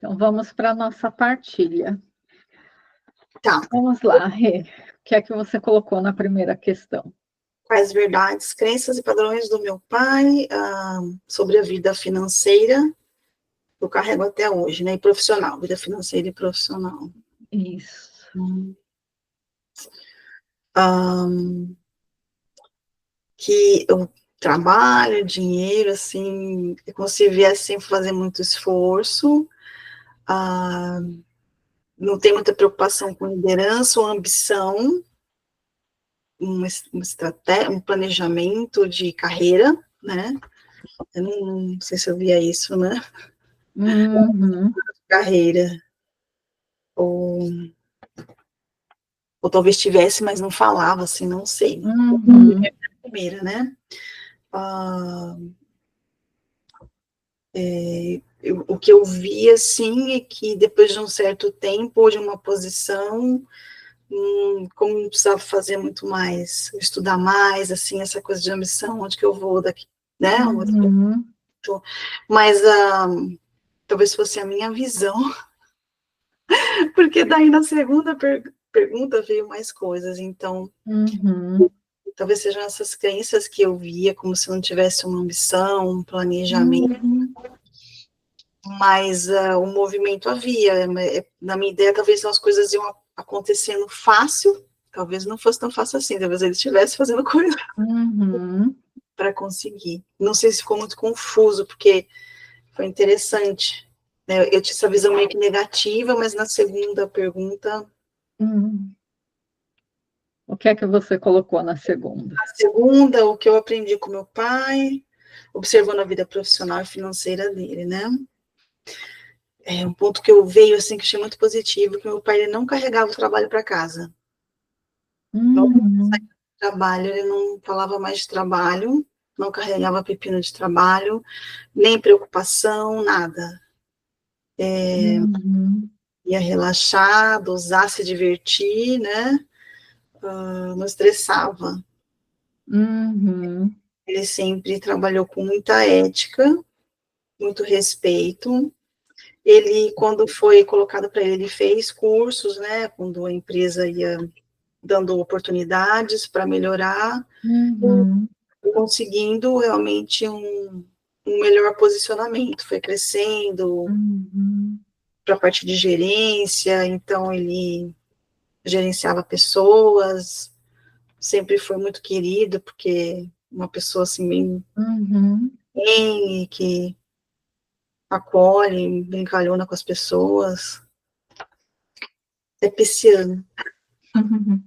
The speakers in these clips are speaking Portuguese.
Então vamos para a nossa partilha. Tá. Vamos lá, Rê. O que é que você colocou na primeira questão? Quais verdades, crenças e padrões do meu pai sobre a vida financeira eu carrego até hoje, né? E profissional, vida financeira e profissional. Isso. Que eu trabalho, dinheiro, assim, é como se viesse sempre fazer muito esforço, não tem muita preocupação com liderança ou ambição, uma estratégia, um planejamento de carreira, né? Eu não sei se eu via isso, né? Uhum. Carreira. Ou talvez tivesse, mas não falava, assim, não sei. Uhum. Primeira, né? O que eu vi, assim, é que depois de um certo tempo, ou de uma posição, como não precisava fazer muito mais, estudar mais, assim, essa coisa de ambição, onde que eu vou daqui, né? Uhum. Mas talvez fosse a minha visão, porque daí na segunda pergunta veio mais coisas, então Uhum. talvez sejam essas crenças que eu via como se não tivesse uma ambição, um planejamento, Uhum. mas o movimento havia, na minha ideia talvez as coisas iam acontecendo fácil, talvez não fosse tão fácil assim, talvez ele estivesse fazendo coisa Uhum. para conseguir. Não sei se ficou muito confuso, porque foi interessante, né? Eu tinha essa visão meio que negativa, mas na segunda pergunta... Uhum. O que é que você colocou na segunda? A segunda, o que eu aprendi com meu pai, observando a vida profissional e financeira dele, né? É um ponto que eu vejo, assim, que achei muito positivo, que meu pai, ele não carregava o trabalho para casa. Logo que ele saía Uhum. do trabalho, ele não falava mais de trabalho, não carregava pepino de trabalho, nem preocupação, nada. Uhum. Ia relaxar, dosar, se divertir, né? Não estressava. Uhum. Ele sempre trabalhou com muita ética, muito respeito. Ele, quando foi colocado para ele, ele fez cursos, né? Quando a empresa ia dando oportunidades para melhorar, Uhum. conseguindo realmente um melhor posicionamento. Foi crescendo Uhum. para a parte de gerência, então ele gerenciava pessoas, sempre foi muito querido, porque uma pessoa assim, Uhum. bem que acolhe, brincalhona com as pessoas. É pisciano. Uhum.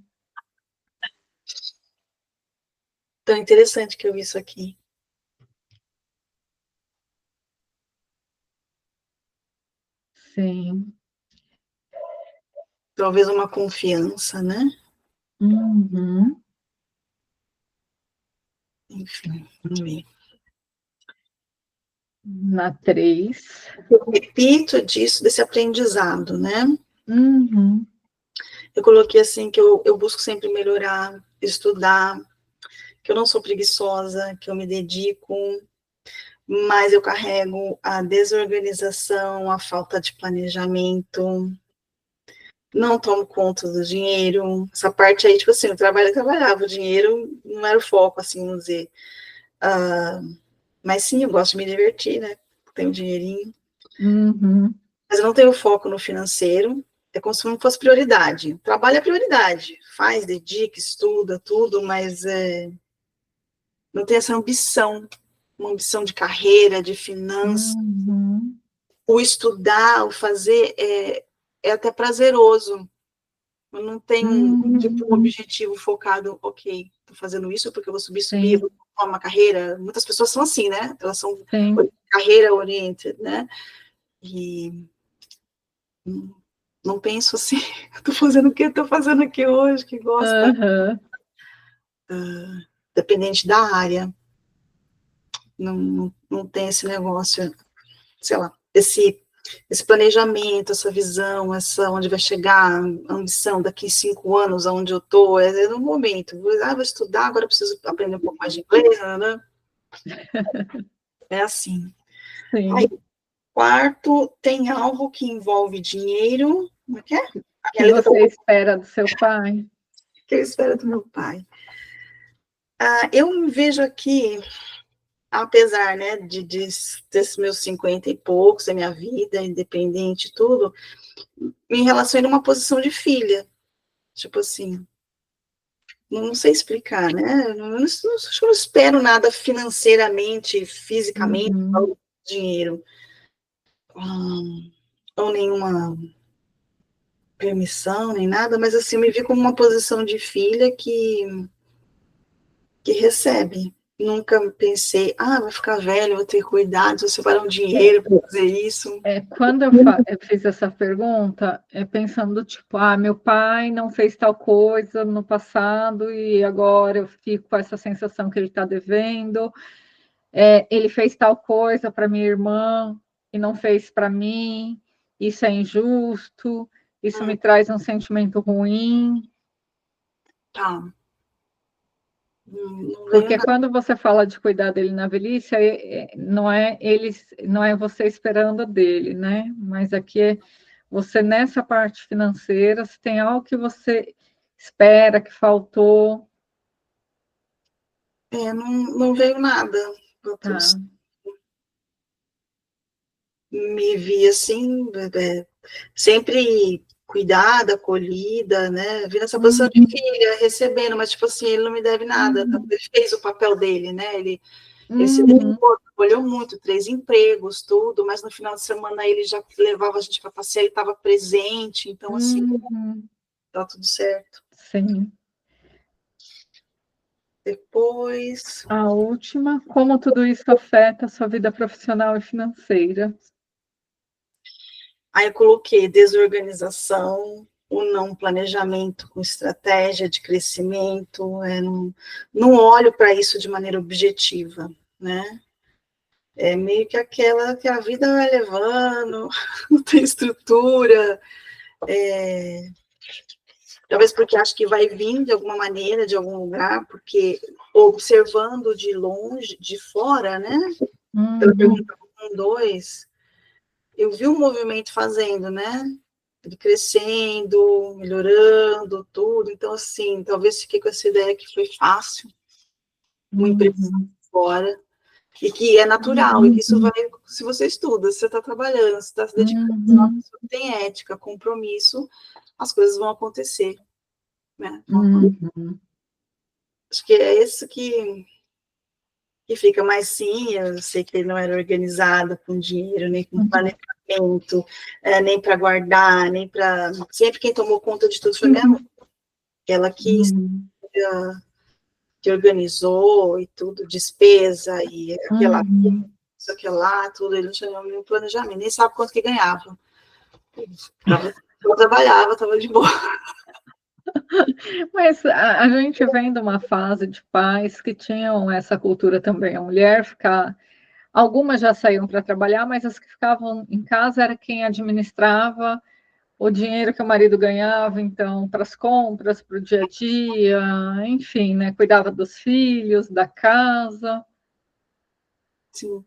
Então, é interessante que eu vi isso aqui. Sim. Talvez uma confiança, né? Uhum. Enfim, vamos ver. Na 3. Eu repito disso, desse aprendizado, né? Uhum. Eu coloquei assim que eu busco sempre melhorar, estudar, que eu não sou preguiçosa, que eu me dedico, mas eu carrego a desorganização, a falta de planejamento, não tomo conta do dinheiro, essa parte aí, tipo assim, eu trabalhava, o dinheiro não era o foco, assim, vamos dizer, mas sim, eu gosto de me divertir, né, tenho um dinheirinho, Uhum. mas eu não tenho foco no financeiro, é como se não fosse prioridade, trabalho é prioridade, faz, dedica, estuda, tudo, mas não tem essa ambição, uma ambição de carreira, de finanças, Uhum. o estudar, o fazer é até prazeroso, eu não tenho tipo, um Uhum. objetivo focado, ok, estou fazendo isso porque eu vou subir, Sim, vou formar uma carreira. Muitas pessoas são assim, né? Elas são sim. carreira oriented, né? E não penso assim, estou fazendo o que estou fazendo aqui hoje, que gosta, Aham. dependente da área. Não tem esse negócio, sei lá, esse planejamento, essa visão, essa onde vai chegar, a ambição daqui 5 anos, aonde eu estou, é no momento. Vou estudar, agora eu preciso aprender um pouco mais de inglês, né? É assim. Aí, Sim. quarto tem algo que envolve dinheiro. Como é que é? A Que minha letra você espera do seu pai? que eu espero do meu pai. Eu me vejo aqui, apesar, né, desses meus 50 e poucos, da minha vida, independente e tudo, me relaciono numa posição de filha. Tipo assim, não sei explicar, né? Acho que eu não espero nada financeiramente, fisicamente, Uhum, dinheiro, ou nenhuma permissão, nem nada, mas assim, eu me vi como uma posição de filha que recebe. Nunca pensei, vai ficar velho, vou ter cuidado, vou separar um é, dinheiro para fazer isso. quando eu fiz essa pergunta, pensando, tipo, meu pai não fez tal coisa no passado e agora eu fico com essa sensação que ele está devendo. Ele fez tal coisa para minha irmã e não fez para mim, isso é injusto, isso me traz um sentimento ruim. Tá, não veio Porque nada. quando você fala de cuidar dele na velhice, não é eles, não é você esperando dele, né? Mas aqui você nessa parte financeira, se tem algo que você espera que faltou, Não veio nada. tá? Me vi assim, sempre cuidada, acolhida, né? Vi nessa posição de Uhum, filha, recebendo, mas tipo assim, ele não me deve nada, tá? uhum, Ele fez o papel dele, né? Ele se uhum, dedicou, trabalhou muito, 3 empregos, tudo, mas no final de semana ele já levava a gente para passear, ele estava presente, então assim, uhum. tá tudo certo. Sim. Depois, A última, como tudo isso afeta a sua vida profissional e financeira? aí eu coloquei desorganização, o não planejamento com estratégia de crescimento, não olho para isso de maneira objetiva, né? É meio que aquela que a vida vai levando, não tem estrutura, talvez porque acho que vai vir de alguma maneira, de algum lugar, porque observando de longe, de fora, né? Pela Uhum, pergunta 1, 2, eu vi o movimento fazendo, né? Ele crescendo, melhorando, tudo. Então, assim, talvez fiquei com essa ideia que foi fácil, uma impressão uhum, fora, e que é natural, e que isso vai, se você estuda, se você está trabalhando, se está se dedicando, se é uma uhum, pessoa que tem ética, compromisso, as coisas vão acontecer, né? uhum, Acho que é isso que fica mais sim, eu sei que ele não era organizado com dinheiro, nem com uhum, planejamento, nem para guardar, nem para... Sempre quem tomou conta de tudo foi minha mãe, ela uhum, que organizou e tudo, despesa e aquela uhum. isso, aquilo lá, tudo, ele não tinha nenhum planejamento, nem sabe quanto que ganhava. Eu trabalhava, estava de boa. Mas a gente vem de uma fase de pais que tinham essa cultura também, a mulher ficar. Algumas já saíam para trabalhar, mas as que ficavam em casa era quem administrava o dinheiro que o marido ganhava, então, para as compras, para o dia a dia, enfim, né? Cuidava dos filhos, da casa. Sim,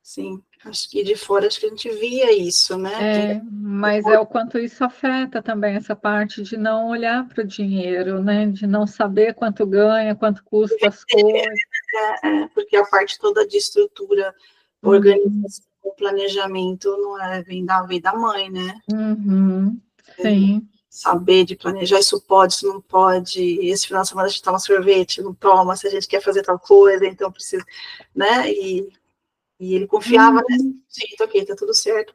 sim. Acho que de fora acho que a gente via isso, né? Mas é o quanto isso afeta também essa parte de não olhar para o dinheiro, né? De não saber quanto ganha, quanto custa as coisas. Porque a parte toda de estrutura, Uhum, organização, planejamento não vem da mãe, né? uhum, sim. Saber de planejar, isso pode, isso não pode, esse final de semana a gente toma sorvete, não toma, se a gente quer fazer tal coisa, então precisa, né? E ele confiava, né? Uhum, Sim, ok, tá tudo certo.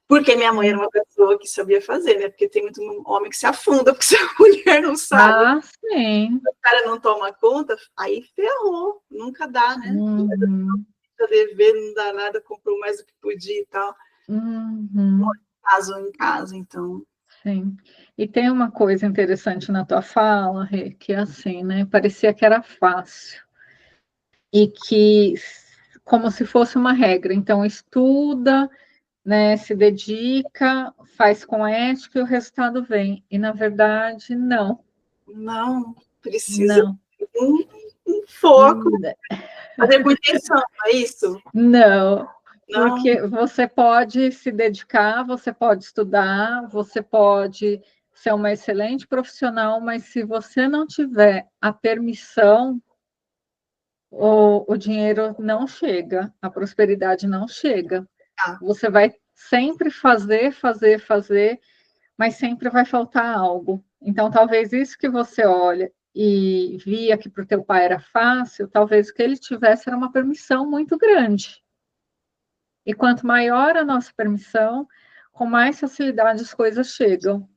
Porque minha mãe era sim. uma pessoa que sabia fazer, né? Porque tem muito homem que se afunda, porque se a mulher não sabe, Sim. o cara não toma conta, aí ferrou, nunca dá, né? Uhum, Fica devendo, não dá nada, comprou mais do que podia e tal. uhum, Caso em casa, então. sim. E tem uma coisa interessante na tua fala, Rê, que é assim, né? Parecia que era fácil e que como se fosse uma regra. Então, estuda, né? Se dedica, faz com ética e o resultado vem. E na verdade, não, Não, precisa não, ter um foco, fazer com intenção, não é isso? não. Porque você pode se dedicar, você pode estudar, você pode ser uma excelente profissional, mas se você não tiver a permissão, o dinheiro não chega, a prosperidade não chega. Você vai sempre fazer, mas sempre vai faltar algo. Então, talvez isso que você olha e via que para o teu pai era fácil, talvez o que ele tivesse era uma permissão muito grande. E quanto maior a nossa permissão, com mais facilidade as coisas chegam.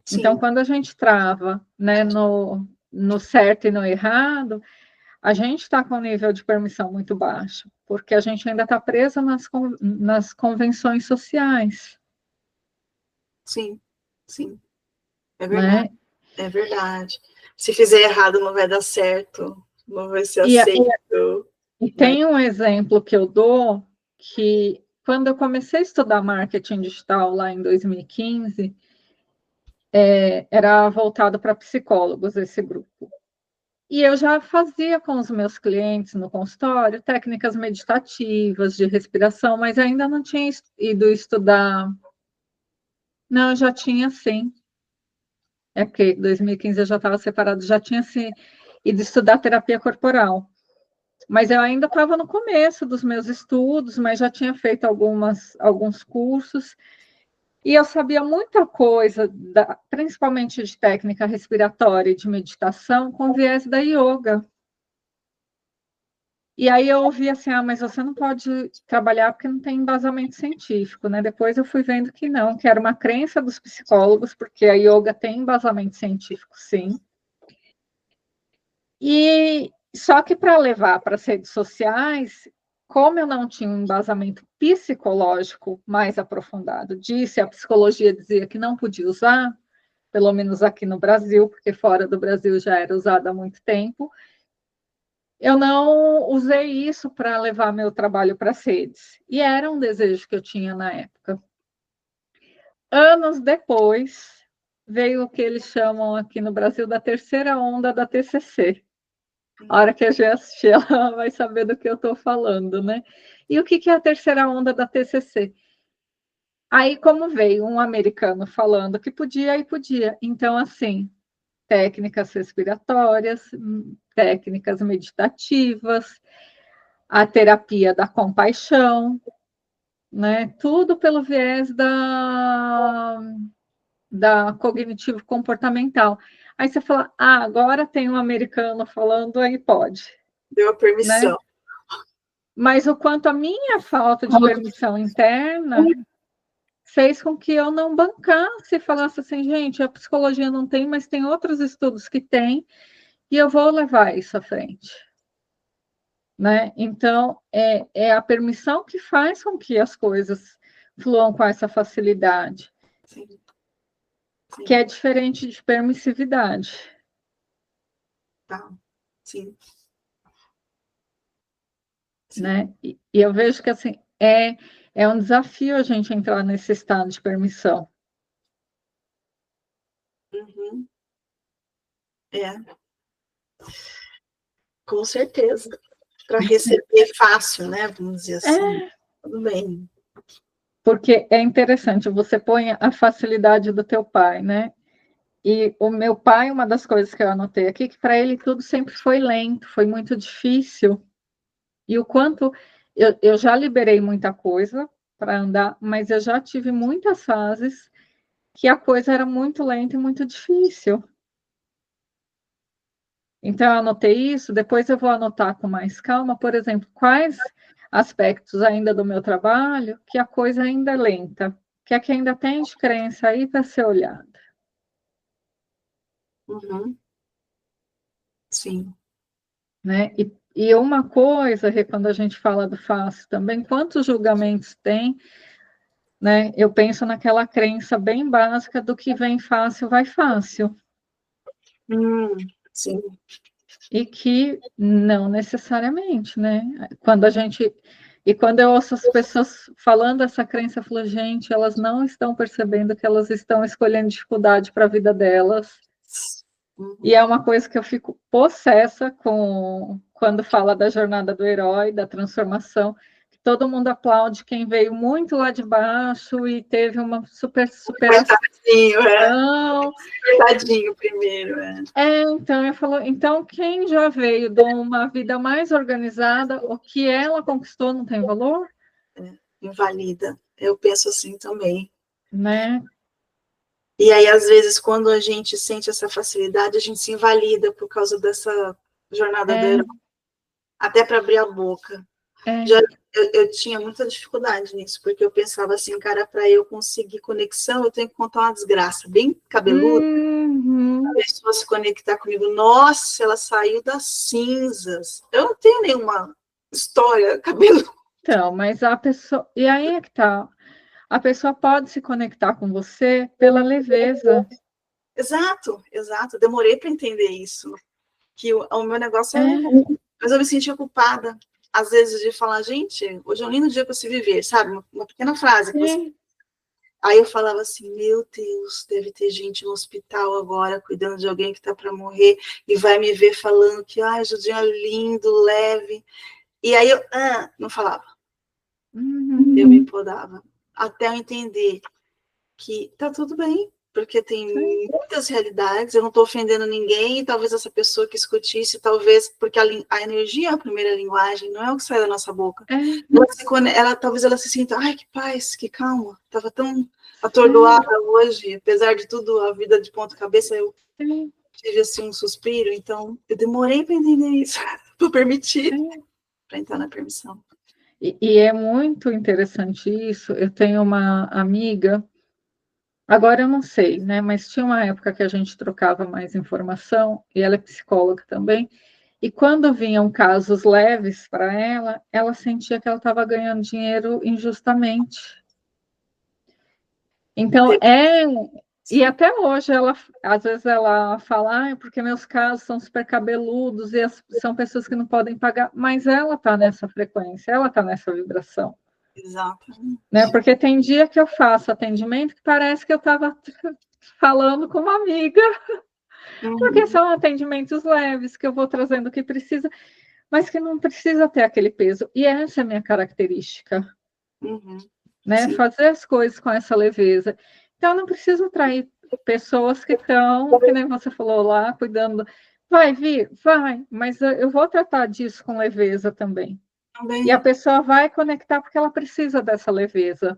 Sim. Então, quando a gente trava, né, no certo e no errado, a gente está com um nível de permissão muito baixo, porque a gente ainda está presa nas convenções sociais. Sim, sim. É verdade. Né? É verdade. Se fizer errado, não vai dar certo, não vai ser aceito. E tem um exemplo que eu dou, que quando eu comecei a estudar marketing digital lá em 2015, era voltado para psicólogos esse grupo. E eu já fazia com os meus clientes no consultório técnicas meditativas de respiração, mas ainda não tinha ido estudar. Não, eu já tinha sim. É porque em 2015 eu já estava separado, já tinha sim, ido estudar terapia corporal. Mas eu ainda estava no começo dos meus estudos, mas já tinha feito alguns cursos. E eu sabia muita coisa, principalmente de técnica respiratória e de meditação, com viés da yoga. E aí eu ouvi assim, mas você não pode trabalhar porque não tem embasamento científico, né? Depois eu fui vendo que não, que era uma crença dos psicólogos, porque a yoga tem embasamento científico, sim. E só que para levar para as redes sociais, como eu não tinha um embasamento psicológico mais aprofundado disso, a psicologia dizia que não podia usar, pelo menos aqui no Brasil, porque fora do Brasil já era usada há muito tempo, eu não usei isso para levar meu trabalho para as redes. E era um desejo que eu tinha na época. Anos depois, veio o que eles chamam aqui no Brasil da terceira onda da TCC. A hora que a gente assistir, ela vai saber do que eu estou falando, né? E o que é a terceira onda da TCC? Aí, como veio um americano falando que podia, e podia. Então, assim, técnicas respiratórias, técnicas meditativas, a terapia da compaixão, né? Tudo pelo viés da cognitivo-comportamental. Aí você fala, agora tem um americano falando, aí pode. Deu a permissão. Né? Mas o quanto a minha falta de permissão interna fez com que eu não bancasse e falasse assim, gente, a psicologia não tem, mas tem outros estudos que tem, e eu vou levar isso à frente. Né? Então, é a permissão que faz com que as coisas fluam com essa facilidade. Sim. Sim. Que é diferente de permissividade. Tá, sim. Né? E eu vejo que assim, é um desafio a gente entrar nesse estado de permissão. Uhum. É. Com certeza. Para receber fácil, né? Vamos dizer assim. Tudo bem. Porque é interessante, você põe a facilidade do teu pai, né? E o meu pai, uma das coisas que eu anotei aqui, que para ele tudo sempre foi lento, foi muito difícil. E o quanto eu já liberei muita coisa para andar, mas eu já tive muitas fases que a coisa era muito lenta e muito difícil. Então, eu anotei isso, depois eu vou anotar com mais calma, por exemplo, quais aspectos ainda do meu trabalho que a coisa ainda é lenta, que é que ainda tem de crença aí para ser olhada. Uhum. Sim. Né? E uma coisa, quando a gente fala do fácil também, quantos julgamentos tem, né? Eu penso naquela crença bem básica do que vem fácil, vai fácil. Sim. E que não necessariamente, né? Quando eu ouço as pessoas falando essa crença, eu falo, gente, elas não estão percebendo que elas estão escolhendo dificuldade para a vida delas. E é uma coisa que eu fico possessa quando fala da jornada do herói, da transformação. todo mundo aplaude quem veio muito lá de baixo e teve uma superação. Coitadinho primeiro, Então, eu falo, então quem já veio de uma vida mais organizada, o que ela conquistou não tem valor? Invalida. Eu penso assim também. Né? E aí, às vezes, quando a gente sente essa facilidade, a gente se invalida por causa dessa jornada do herói. Até para abrir a boca. Eu tinha muita dificuldade nisso, porque eu pensava assim, cara, para eu conseguir conexão, eu tenho que contar uma desgraça bem cabeluda. A pessoa se conectar comigo, nossa, ela saiu das cinzas. Eu não tenho nenhuma história cabeluda. Então, mas a pessoa. E aí é que tá. A pessoa pode se conectar com você pela leveza. Exato. Demorei para entender isso. Que o meu negócio é leve. Mas eu me sentia culpada, às vezes, de falar, gente, hoje é um lindo dia para se viver, sabe? Uma pequena frase. Aí eu falava assim, meu Deus, deve ter gente no hospital agora, cuidando de alguém que está para morrer, e vai me ver falando que, o dia é lindo, leve. E aí eu não falava. Eu me podava. Até eu entender que tá tudo bem, porque tem muitas realidades, eu não estou ofendendo ninguém, e talvez essa pessoa que escute isso, talvez, porque a energia é a primeira linguagem, não é o que sai da nossa boca. Talvez ela se sinta, ai, que paz, que calma, estava tão atordoada hoje, apesar de tudo, a vida de ponta cabeça, eu tive assim um suspiro, então eu demorei para entender isso, para permitir, para entrar na permissão. E é muito interessante isso. Eu tenho uma amiga, agora eu não sei, né? Mas tinha uma época que a gente trocava mais informação, e ela é psicóloga também. E quando vinham casos leves para ela, ela sentia que ela estava ganhando dinheiro injustamente. Então, e até hoje, às vezes ela fala, porque meus casos são super cabeludos e são pessoas que não podem pagar, mas ela está nessa frequência, ela está nessa vibração. Exatamente. Né? Porque tem dia que eu faço atendimento que parece que eu estava falando com uma amiga, porque são atendimentos leves, que eu vou trazendo o que precisa, mas que não precisa ter aquele peso. E essa é a minha característica. Né? Fazer as coisas com essa leveza. Então, eu não preciso atrair pessoas que estão, que nem você falou lá, cuidando. Vai vir? Vai, mas eu vou tratar disso com leveza também. E a pessoa vai conectar porque ela precisa dessa leveza.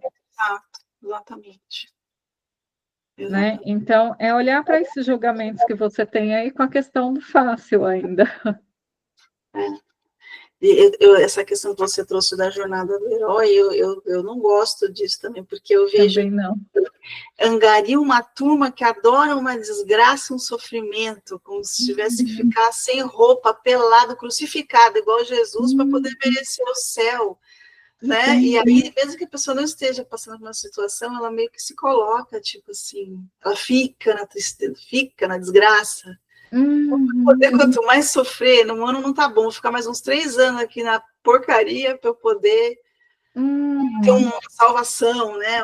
Exatamente. Né? Então, é olhar para esses julgamentos que você tem aí com a questão do fácil ainda. Essa questão que você trouxe da jornada do herói, eu não gosto disso também, porque eu vejo também não. Angaria uma turma que adora uma desgraça, um sofrimento, como se tivesse que ficar sem roupa, pelado, crucificado, igual Jesus, para poder merecer o céu. Né? E aí, mesmo que a pessoa não esteja passando por uma situação, ela meio que se coloca, tipo assim, ela fica na tristeza, fica na desgraça. Poder, quanto mais sofrer, no ano não tá bom, vou ficar mais uns 3 anos aqui na porcaria para eu poder ter uma salvação, né?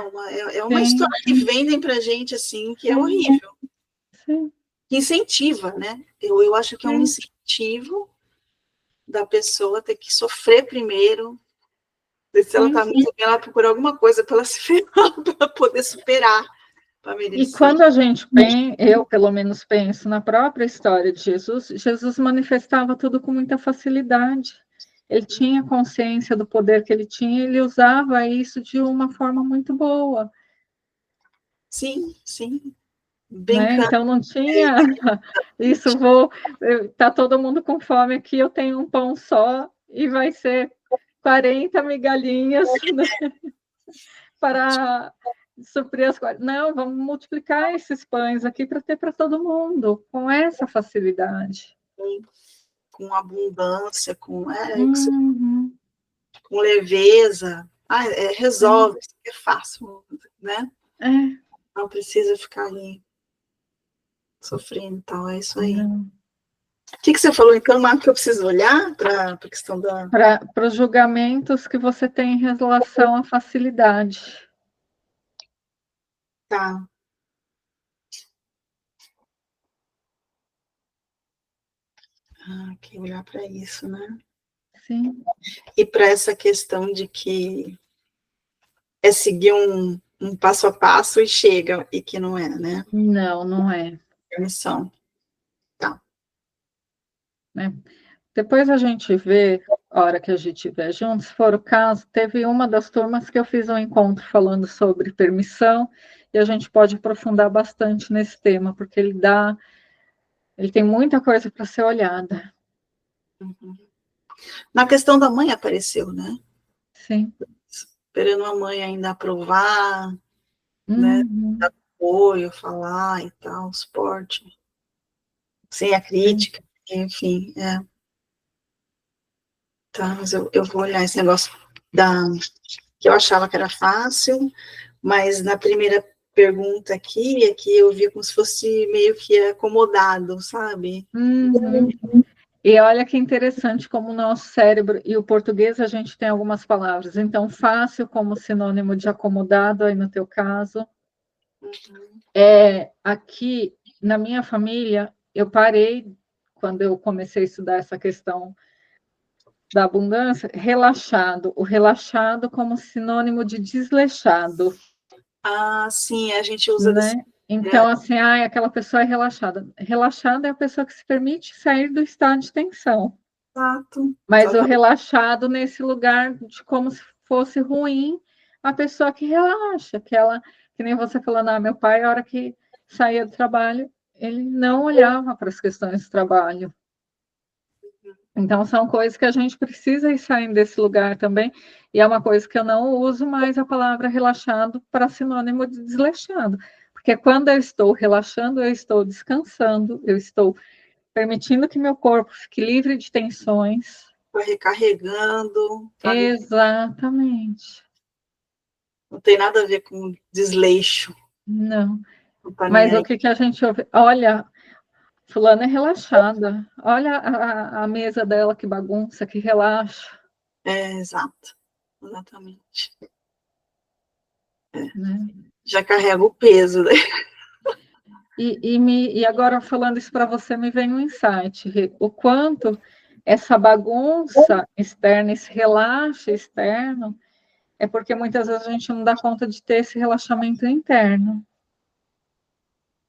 É uma história que vendem pra gente, assim, que é horrível. Que incentiva, né? Eu acho que é um incentivo da pessoa ter que sofrer primeiro. Se ela está muito bem, ela procura alguma coisa para ela se ferrar, para poder superar, para merecer. E quando a gente pensa, eu pelo menos penso na própria história de Jesus, Jesus manifestava tudo com muita facilidade. Ele tinha consciência do poder que ele tinha, e ele usava isso de uma forma muito boa. Sim, sim. Né? Então não tinha isso, tá todo mundo com fome aqui, eu tenho um pão só e vai ser 40 migalhinhas, né? Para suprir as coisas. Não, vamos multiplicar esses pães aqui para ter para todo mundo, com essa facilidade. Com abundância, com leveza. Resolve, é fácil, né? Não precisa ficar ali sofrendo e tal, é isso aí. Não. O que você falou, então, Marco, que eu preciso olhar para a questão da... Para os julgamentos que você tem em relação à facilidade. Tá. Que olhar para isso, né? Sim. E para essa questão de que é seguir um passo a passo e chega, e que não é, né? Não, não é. Permissão. Tá. Né? Depois a gente vê, a hora que a gente estiver junto, se for o caso, teve uma das turmas que eu fiz um encontro falando sobre permissão, e a gente pode aprofundar bastante nesse tema, porque ele tem muita coisa para ser olhada. Uhum. Na questão da mãe apareceu, né? Sim. Esperando a mãe ainda aprovar, né? Uhum. Dar apoio, falar e tal, suporte. Sem a crítica, enfim, Tá, mas eu vou olhar esse negócio que eu achava que era fácil, mas na primeira pergunta aqui, é que eu vi como se fosse meio que acomodado, sabe? Uhum. E olha que interessante como o nosso cérebro e o português a gente tem algumas palavras. Então, fácil como sinônimo de acomodado, aí no teu caso. Aqui, na minha família, eu parei, quando eu comecei a estudar essa questão da abundância, relaxado. O relaxado como sinônimo de desleixado, Ah, sim, a gente usa desse. né? Então, assim, aquela pessoa é relaxada. Relaxada é a pessoa que se permite sair do estado de tensão. Exato. Mas o Exatamente. relaxado nesse lugar de como se fosse ruim, a pessoa que relaxa, que nem você falando, meu pai, a hora que saía do trabalho, ele não olhava para as questões do trabalho. Então, são coisas que a gente precisa ir saindo desse lugar também, e é uma coisa que eu não uso mais a palavra relaxado para sinônimo de desleixado, porque quando eu estou relaxando, eu estou descansando, eu estou permitindo que meu corpo fique livre de tensões. Vai recarregando, tá? Exatamente. Não tem nada a ver com desleixo. Não. Não tá nem Mas o aí. que a gente ouve? Olha, fulana é relaxada. Olha a mesa dela, que bagunça, que relaxa. Exato. Exatamente. Né? Já carrega o peso, né? E agora, falando isso para você, me vem um insight. O quanto essa bagunça externa, esse relaxe externo, é porque muitas vezes a gente não dá conta de ter esse relaxamento interno.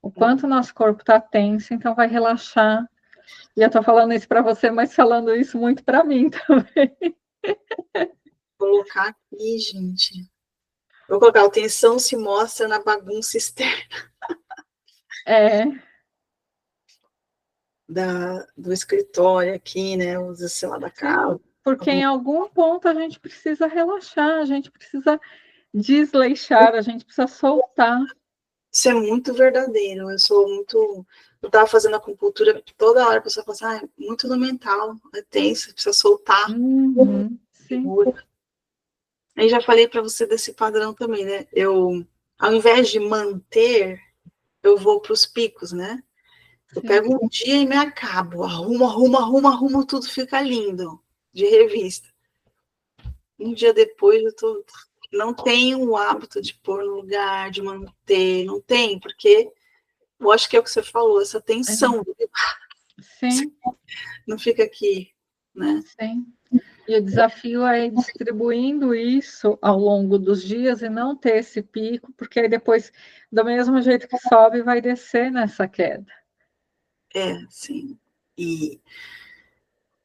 O quanto o nosso corpo está tenso, então vai relaxar. E eu estou falando isso para você, mas falando isso muito para mim também. Colocar aqui, gente. Vou colocar, a tensão se mostra na bagunça externa É, do escritório aqui, né? Usa, sei lá, da casa. sim, porque em algum ponto a gente precisa relaxar, a gente precisa desleixar, a gente precisa soltar. Isso é muito verdadeiro. Eu sou muito. Eu estava fazendo acupuntura, toda hora a pessoa fala assim, muito no mental, é tenso, precisa soltar. Uhum, sim, Segura. Aí já falei para você desse padrão também, né? Eu, ao invés de manter, eu vou para os picos, né? Eu sim. pego um dia e me acabo, arrumo, tudo fica lindo, de revista. Um dia depois não tenho o hábito de pôr no lugar, de manter, não tem, porque eu acho que é o que você falou, essa tensão, Sim, não fica aqui, né? sim. E o desafio é ir distribuindo isso ao longo dos dias e não ter esse pico, porque aí depois, do mesmo jeito que sobe, vai descer nessa queda. Sim. E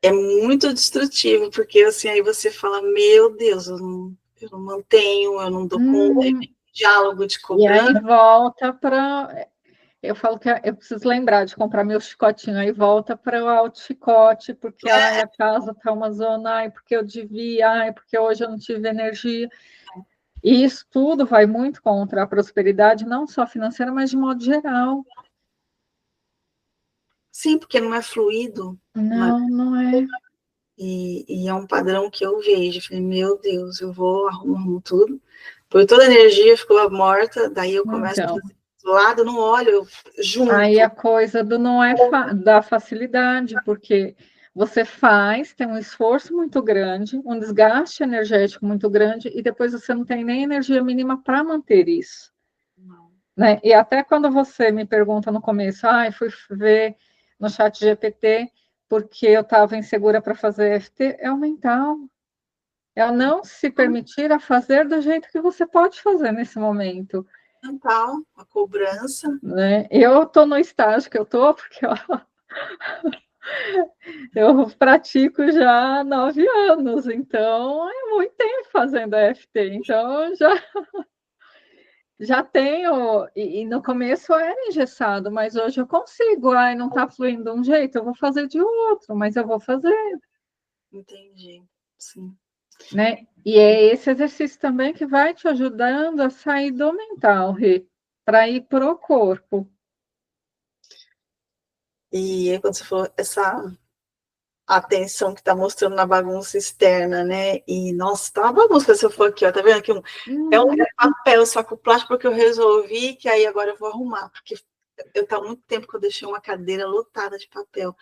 é muito destrutivo, porque assim, aí você fala, meu Deus, eu não mantenho, eu não dou conta, Uhum. diálogo de E aí cobrança. volta para. Eu falo que eu preciso lembrar de comprar meu chicotinho, aí volta para o auto-chicote, porque a casa está uma zona, porque eu devia, porque hoje eu não tive energia. E isso tudo vai muito contra a prosperidade, não só financeira, mas de modo geral. Sim, porque não é fluido, né? Não, não é. E é um padrão que eu vejo. Eu falei, meu Deus, eu vou, arrumo tudo. Põe toda a energia, ficou morta, daí eu começo a Então, fazer do lado, não olho, eu aí a junto. coisa do não é da facilidade, porque você faz, tem um esforço muito grande, um desgaste energético muito grande, e depois você não tem nem energia mínima para manter isso. Né? E até quando você me pergunta no começo, fui ver no chat GPT porque eu estava insegura para fazer EFT, é o mental. É o não se permitir a fazer do jeito que você pode fazer nesse momento. Mental, a cobrança. Né? Eu estou no estágio que eu estou, porque ó, eu pratico já há 9 anos, então é muito tempo fazendo EFT, então já tenho, e no começo era engessado, mas hoje eu consigo, ai, não está fluindo de um jeito, eu vou fazer de outro, mas eu vou fazer. Entendi, sim. Né? E é esse exercício também que vai te ajudando a sair do mental, para ir para o corpo. E aí, quando você falou essa atenção que está mostrando na bagunça externa, né? E, nossa, tá uma bagunça se eu for aqui, ó, tá vendo aqui? É um papel, saco plástico, porque eu resolvi que aí agora eu vou arrumar, porque eu tá há muito tempo que eu deixei uma cadeira lotada de papel.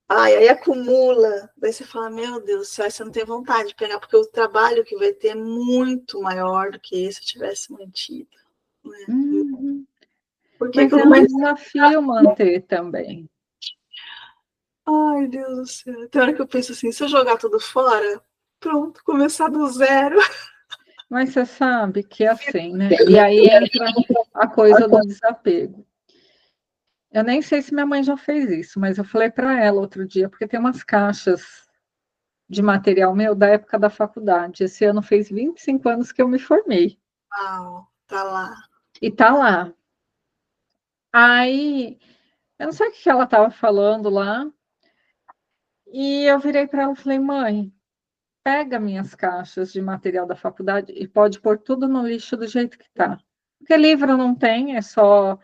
Ai, aí acumula, daí você fala, meu Deus do céu, você não tem vontade de pegar, porque o trabalho que vai ter é muito maior do que se eu tivesse mantido. Né? Uhum. Por que Mas que eu é um comecei? desafio manter também. Ai, Deus do céu. Tem hora que eu penso assim, se eu jogar tudo fora, pronto, começar do zero. Mas você sabe que é assim, né? E aí entra a coisa do desapego. Eu nem sei se minha mãe já fez isso, mas eu falei para ela outro dia, porque tem umas caixas de material meu da época da faculdade. Esse ano fez 25 anos que eu me formei. Uau, tá lá. E tá lá. Aí, eu não sei o que ela estava falando lá, e eu virei para ela e falei, mãe, pega minhas caixas de material da faculdade e pode pôr tudo no lixo do jeito que tá. Porque livro não tem, é só,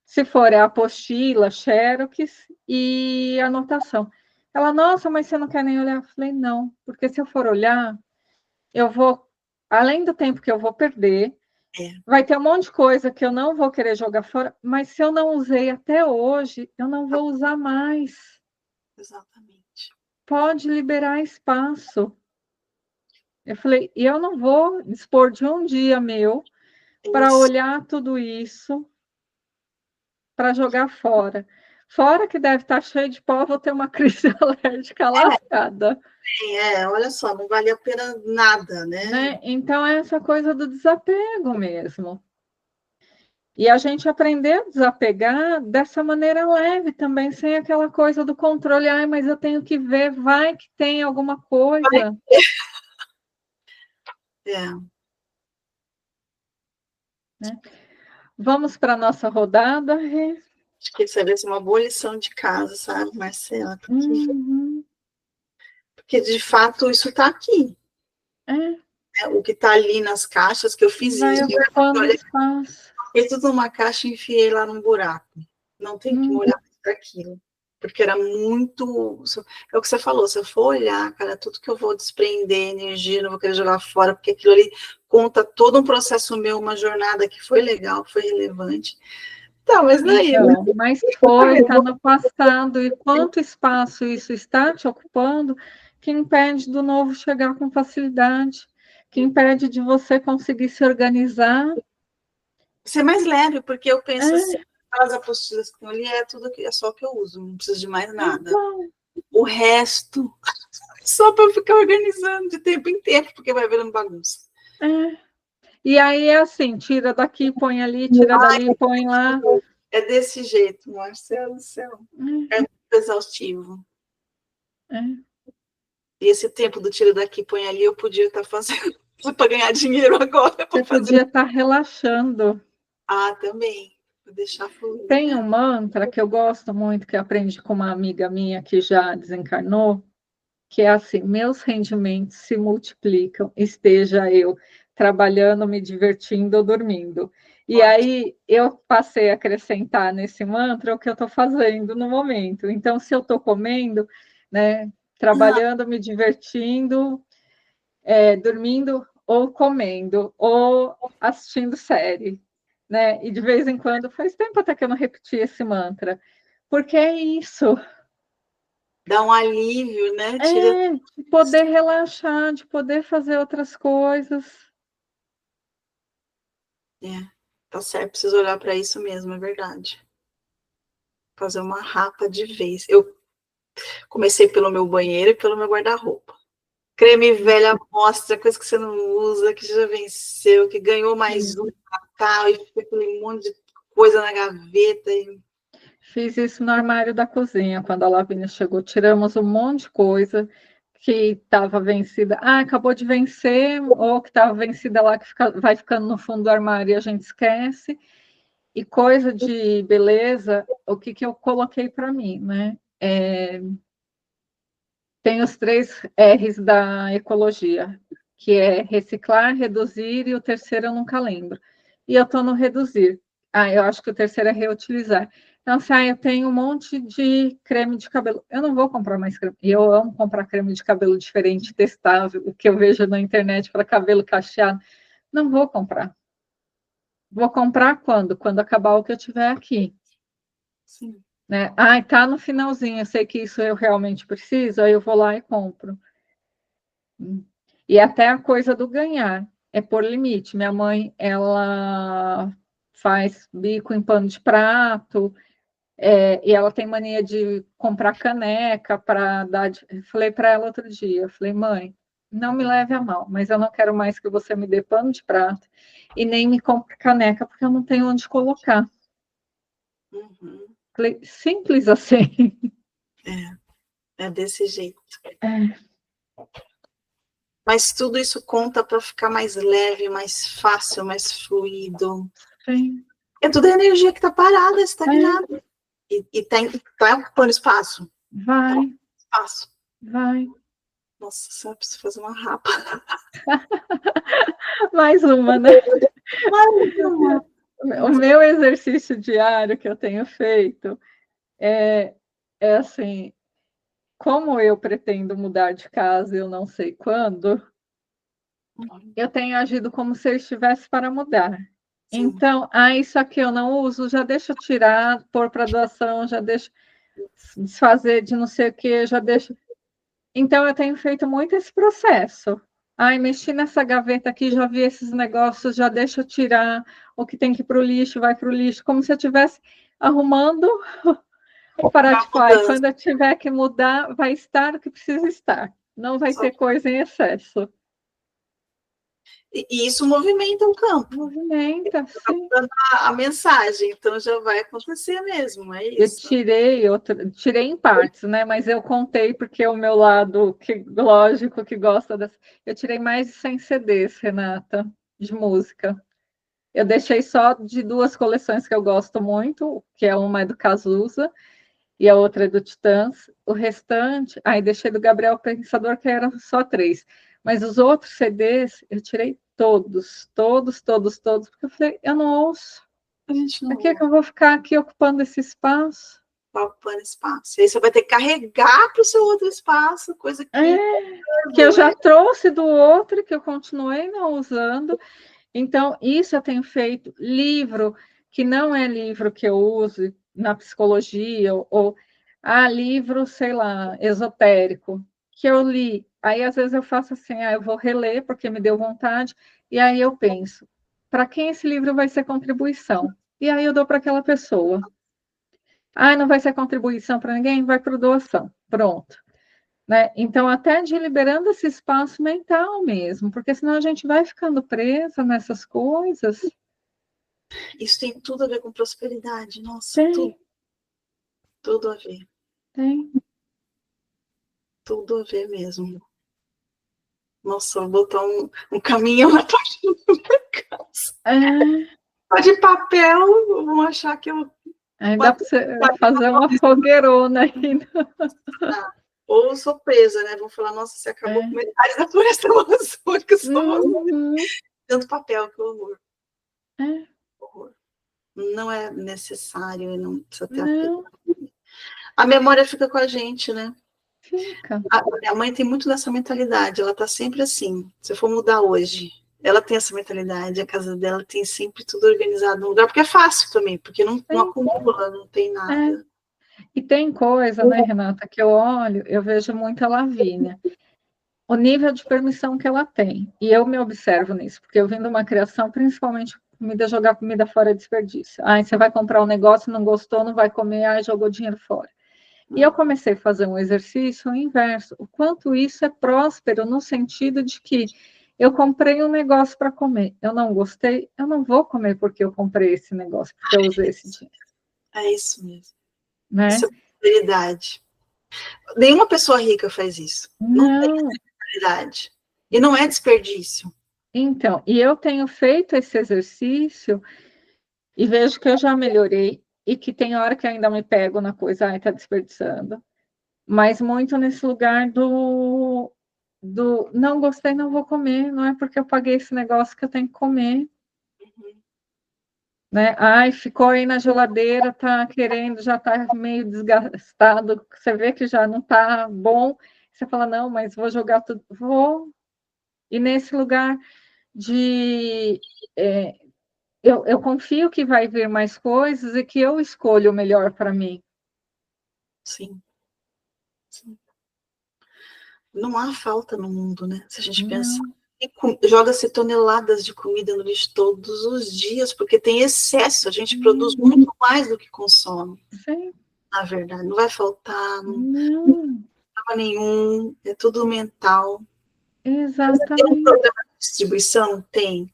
se for, é apostila, xerox e anotação. Ela, nossa, mas você não quer nem olhar? Eu falei, não, porque se eu for olhar, eu vou, além do tempo que eu vou perder, É, vai ter um monte de coisa que eu não vou querer jogar fora, mas se eu não usei até hoje, eu não vou usar mais. exatamente. Pode liberar espaço. Eu falei, e eu não vou dispor de um dia meu para Isso, olhar tudo isso, para jogar fora. Fora que deve estar cheio de pó, vou ter uma crise alérgica lascada. olha só, não vale a pena nada, né? Né? Então, é essa coisa do desapego mesmo. E a gente aprender a desapegar dessa maneira leve também, sem aquela coisa do controle. Ai, mas eu tenho que ver, vai que tem alguma coisa. É, Né? Vamos para a nossa rodada, Rê? acho que isso vai ser uma boa lição de casa, sabe, Marcela? Uhum. Porque de fato isso está aqui. É, Né? O que está ali nas caixas, que eu fiz vai isso. ocupando Eu espaço. fiz tudo numa caixa e enfiei lá num buraco. Não tem que olhar para aquilo. Porque era muito. É o que você falou, se eu for olhar, cara, tudo que eu vou desprender energia, não vou querer jogar fora, porque aquilo ali conta todo um processo meu, uma jornada que foi legal, que foi relevante. Tá, mas daí, Então, mas foi, está no passado, e quanto espaço isso está te ocupando, que impede do novo chegar com facilidade, que impede de você conseguir se organizar. ser mais leve, porque eu penso assim, É, as apostilas que estão ali é tudo que é só o que eu uso, não preciso de mais nada. então, O resto, só para ficar organizando de tempo em tempo, porque vai virando bagunça. é. E aí é assim, tira daqui, põe ali, tira dali, põe lá. É desse jeito, Marcelo do céu. É muito exaustivo. É. E esse tempo do tira daqui, põe ali, eu podia estar fazendo para ganhar dinheiro agora, para Você fazer. podia estar relaxando. Ah, também. Vou deixar fluir, Tem né? um mantra que eu gosto muito, que eu aprendi com uma amiga minha que já desencarnou, que é assim: meus rendimentos se multiplicam, esteja eu trabalhando, me divertindo ou dormindo. E Ótimo. aí eu passei a acrescentar nesse mantra o que eu estou fazendo no momento. Então, se eu estou comendo, né, Ah, trabalhando, me divertindo, dormindo ou comendo, ou assistindo série, né? E de vez em quando, faz tempo até que eu não repeti esse mantra, porque é isso. dá um alívio, né? Tira. É, de poder relaxar, de poder fazer outras coisas. É, tá certo, preciso olhar para isso mesmo, é verdade. Fazer uma rapa de vez. Eu Comecei pelo meu banheiro e pelo meu guarda-roupa. Creme velha mostra, coisa que você não usa, que já venceu, que ganhou mais um Natal e fica aquele monte de coisa na gaveta. Fiz isso no armário da cozinha, quando a Lavínia chegou. Tiramos um monte de coisa que estava vencida. Ah, acabou de vencer, ou que estava vencida lá, que vai ficando no fundo do armário e a gente esquece. E coisa de beleza, o que eu coloquei para mim, né? Tem os 3 R's da ecologia, que é reciclar, reduzir e o terceiro eu nunca lembro. E eu estou no reduzir. Ah, eu acho que o terceiro é reutilizar. Então, assim, eu tenho um monte de creme de cabelo. Eu não vou comprar mais creme. E eu amo comprar creme de cabelo diferente, testável, o que eu vejo na internet para cabelo cacheado. Não vou comprar. Vou comprar quando? Quando acabar o que eu tiver aqui. Sim. Né? Ah, está no finalzinho, eu sei que isso eu realmente preciso, aí eu vou lá e compro. E até a coisa do ganhar, é por limite. Minha mãe, ela faz bico em pano de prato, e ela tem mania de comprar caneca para dar. Falei para ela outro dia, falei, mãe, não me leve a mal, mas eu não quero mais que você me dê pano de prato e nem me compre caneca, porque eu não tenho onde colocar. Uhum. Falei, simples assim. É desse jeito. É. Mas tudo isso conta para ficar mais leve, mais fácil, mais fluido. Sim. É tudo energia que está parada, estagnada. E tá ocupando espaço. Tá Vai, ocupando espaço. vai. Nossa, só preciso fazer uma rapa. Mais uma, né? Mais uma. O meu exercício diário que eu tenho feito é assim, como eu pretendo mudar de casa, eu não sei quando, eu tenho agido como se eu estivesse para mudar. Sim. Então, isso aqui eu não uso, já deixa eu tirar, pôr para doação, já deixa desfazer de não sei o que, já deixa. Então, eu tenho feito muito esse processo. Ai, mexi nessa gaveta aqui, já vi esses negócios, já deixa eu tirar. O que tem que ir para o lixo, vai para o lixo. Como se eu estivesse arrumando o Paratify. Quando eu tiver que mudar, vai estar o que precisa estar. Não vai ter coisa em excesso. E isso movimenta o campo. Movimenta, sim. A mensagem, então já vai acontecer mesmo, é Eu isso. tirei em partes, né? Mas eu contei porque o meu lado, que, lógico, que gosta das. Eu tirei mais de 100 CDs, Renata, de música. Eu deixei só de 2 coleções que eu gosto muito, que é uma é do Cazuza e a outra é do Titãs. O restante, aí deixei do Gabriel Pensador, que eram só 3. Mas os outros CDs eu tirei todos, todos, todos, todos, porque eu falei, eu não ouço. A gente Por não que eu vou ficar aqui ocupando esse espaço? vai ocupando espaço. E aí você vai ter que carregar para o seu outro espaço, coisa Que eu já trouxe do outro, que eu continuei não usando. Então, isso eu tenho feito. Livro, que não é livro que eu use na psicologia, ou livro, sei lá, esotérico, que eu li. Aí, às vezes, eu faço assim, eu vou reler, porque me deu vontade, e aí eu penso, para quem esse livro vai ser contribuição? E aí eu dou para aquela pessoa. Não vai ser contribuição para ninguém? Vai para doação. Pronto. Né? Então, até de liberando esse espaço mental mesmo, porque senão a gente vai ficando presa nessas coisas. Isso tem tudo a ver com prosperidade, nossa, Tem, tudo a ver. tem. Tudo a ver mesmo. Nossa, vou botar um caminhão na porta da minha casa. Só de papel, vão achar que eu. Aí dá para você fazer uma fogueirona ainda. Ou surpresa, né? Vão falar, nossa, você acabou com metade da floresta amazônica. Tanto papel, que horror. Horror. Não é necessário, não precisa ter apego. A memória fica com a gente, né? Fica. A minha mãe tem muito dessa mentalidade, ela tá sempre assim. Se eu for mudar hoje, ela tem essa mentalidade, a casa dela tem sempre tudo organizado no lugar, porque é fácil também, porque não acumula, não tem nada. E tem coisa, né, Renata, que eu olho, eu vejo muito a Lavínia. O nível de permissão que ela tem. E eu me observo nisso, porque eu vim de uma criação, principalmente comida, jogar comida fora é desperdício. Você vai comprar um negócio, não gostou, não vai comer, jogou dinheiro fora. E eu comecei a fazer um exercício inverso, o quanto isso é próspero no sentido de que eu comprei um negócio para comer, eu não gostei, eu não vou comer porque eu comprei esse negócio, porque eu usei esse dinheiro. É isso mesmo. Né? Isso é prosperidade. Nenhuma pessoa rica faz isso. Não tem prosperidade. E não é desperdício. Então, e eu tenho feito esse exercício e vejo que eu já melhorei e que tem hora que ainda me pego na coisa, ai, tá desperdiçando. Mas muito nesse lugar do não gostei, não vou comer, não é porque eu paguei esse negócio que eu tenho que comer. Né? Ai, ficou aí na geladeira, tá querendo, já tá meio desgastado, você vê que já não tá bom, você fala, não, mas vou jogar tudo, vou. E nesse lugar de eu confio que vai vir mais coisas e que eu escolho o melhor para mim. Sim. Sim. Não há falta no mundo, né? Se a gente pensa, joga-se toneladas de comida no lixo todos os dias, porque tem excesso, a gente produz muito mais do que consome. Sim. Na verdade, não vai faltar, não nenhum, é tudo mental. Exatamente. Tem um problema de distribuição? Tem.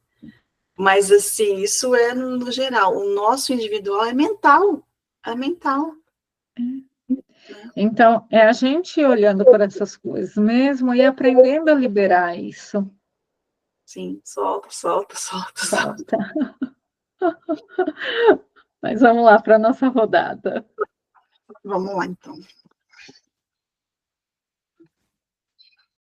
Mas, assim, isso é no geral. O nosso individual é mental. É mental. Né? Então, é a gente olhando para essas coisas mesmo e aprendendo a liberar isso. Sim, solta, solta, solta, solta. Mas vamos lá para a nossa rodada. Vamos lá, então.